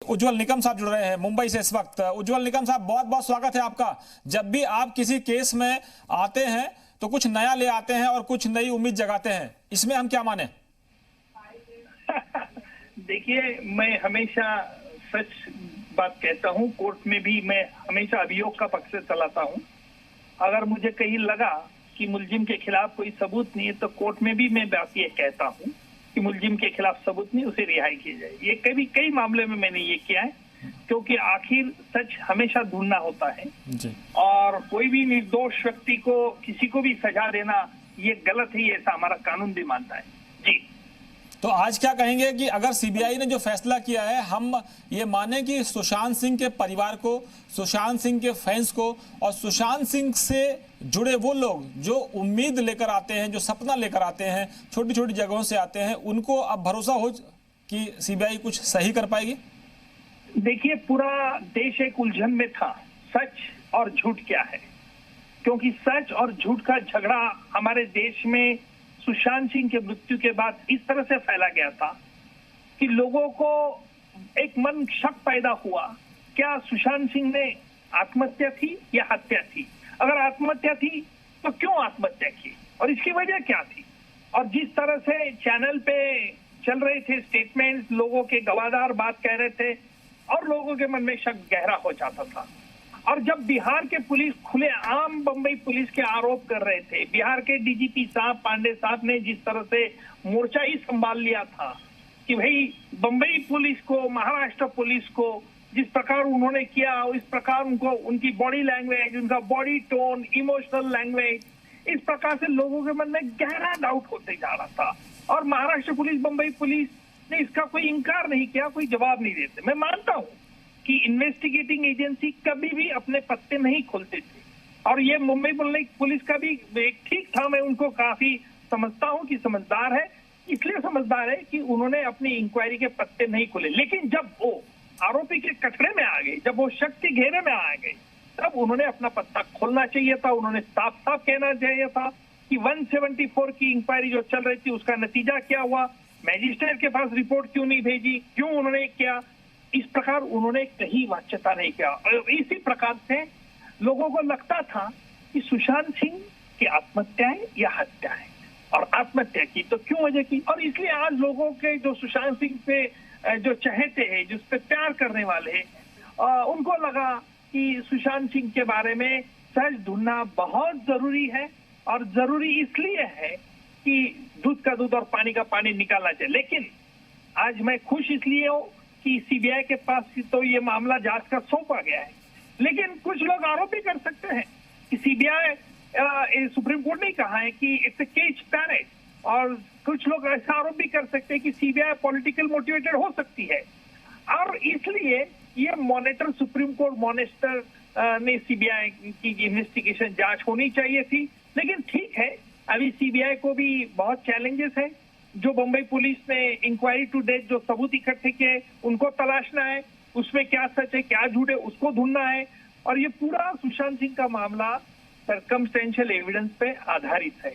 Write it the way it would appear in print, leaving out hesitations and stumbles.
उज्जवल निकम साहब जुड़ रहे हैं मुंबई से इस वक्त। उज्जवल निकम साहब, बहुत बहुत स्वागत है आपका। जब भी आप किसी केस में आते हैं तो कुछ नया ले आते हैं और कुछ नई उम्मीद जगाते हैं, इसमें हम क्या माने? देखिए, मैं हमेशा सच बात कहता हूं। कोर्ट में भी मैं हमेशा अभियोग का पक्ष से चलाता हूं। अगर मुझे कहीं लगा कि मुलजिम के खिलाफ कोई सबूत नहीं है तो कोर्ट में भी मैं बात ये कहता हूं कि मुलजिम के खिलाफ सबूत नहीं, उसे रिहाई की जाए। ये कई मामले में मैंने ये किया है, क्योंकि आखिर सच हमेशा ढूंढना होता है जी। और कोई भी निर्दोष व्यक्ति को किसी को भी सजा देना ये गलत है, ऐसा हमारा कानून भी मानता है। जी, तो आज क्या कहेंगे कि अगर सीबीआई ने जो फैसला किया है, हम ये माने कि सुशांत सिंह के परिवार को, सुशांत सिंह के फैंस को और सुशांत सिंह से जुड़े वो लोग जो उम्मीद लेकर आते हैं, जो सपना लेकर आते हैं, छोटी छोटी जगहों से आते हैं, उनको अब भरोसा हो कि सीबीआई कुछ सही कर पाएगी? देखिए, पूरा देश एक उलझन में था, सच और झूठ क्या है। क्योंकि सच और झूठ का झगड़ा हमारे देश में सुशांत सिंह के मृत्यु के बाद इस तरह से फैला गया था कि लोगों को एक मन शक पैदा हुआ, क्या सुशांत सिंह ने आत्महत्या थी या हत्या थी? अगर आत्महत्या थी तो क्यों आत्महत्या की और इसकी वजह क्या थी? और जिस तरह से चैनल पे चल रहे थे स्टेटमेंट्स, लोगों के गवाहदार बात कह रहे थे और लोगों के मन में शक गहरा हो जाता था। और जब बिहार के पुलिस खुलेआम बंबई पुलिस के आरोप कर रहे थे, बिहार के डीजीपी साहब पांडे साहब ने जिस तरह से मोर्चा ही संभाल लिया था कि भाई बंबई पुलिस को, महाराष्ट्र पुलिस को जिस प्रकार उन्होंने किया, इस प्रकार उनको उनकी बॉडी लैंग्वेज, उनका बॉडी टोन, इमोशनल लैंग्वेज, इस प्रकार से लोगों के मन में गहरा डाउट होते जा रहा था। और महाराष्ट्र पुलिस, बंबई पुलिस ने इसका कोई इंकार नहीं किया, कोई जवाब नहीं देते। मैं मानता हूं कि इन्वेस्टिगेटिंग एजेंसी कभी भी अपने पत्ते नहीं खोलते थे और ये मुंबई पुलिस का भी एक ठीक था। मैं उनको काफी समझता हूं कि समझदार है, इसलिए समझदार है कि उन्होंने अपनी इंक्वायरी के पत्ते नहीं खोले। लेकिन जब वो आरोपी के कटघरे में आ गए, जब वो शक के घेरे में आ गए, तब उन्होंने अपना पत्ता खोलना चाहिए था। उन्होंने साफ साफ कहना चाहिए था कि 174 की इंक्वायरी जो चल रही थी उसका नतीजा क्या हुआ, मैजिस्ट्रेट के पास रिपोर्ट क्यों नहीं भेजी, क्यों उन्होंने किया। इस प्रकार उन्होंने कहीं वाच्यता नहीं किया। और इसी प्रकार से लोगों को लगता था कि सुशांत सिंह की आत्महत्या है या हत्या है, और आत्महत्या की तो क्यों वजह की। और इसलिए आज लोगों के जो सुशांत सिंह पे जो चाहते हैं, जिस पे प्यार करने वाले हैं, उनको लगा कि सुशांत सिंह के बारे में सच ढूंढना बहुत जरूरी है। और जरूरी इसलिए है कि दूध का दूध और पानी का पानी निकालना चाहिए। लेकिन आज मैं खुश इसलिए हूं कि सीबीआई के पास तो ये मामला जांच का सौंपा गया है। लेकिन कुछ लोग आरोप भी कर सकते हैं कि सीबीआई, सुप्रीम कोर्ट ने कहा है कि इट्स अ केज पैरेट, और कुछ लोग ऐसा आरोप भी कर सकते हैं कि सीबीआई पॉलिटिकल मोटिवेटेड हो सकती है। और इसलिए ये मॉनिटर, सुप्रीम कोर्ट मॉनिटर ने सीबीआई की इन्वेस्टिगेशन जांच होनी चाहिए थी। लेकिन ठीक है, अभी सीबीआई को भी बहुत चैलेंजेस है। जो बंबई पुलिस ने इंक्वायरी टू डेट जो सबूत इकट्ठे किए उनको तलाशना है, उसमें क्या सच है क्या झूठ है उसको ढूंढना है। और ये पूरा सुशांत सिंह का मामला सर्कमस्टेंशियल एविडेंस पे आधारित है।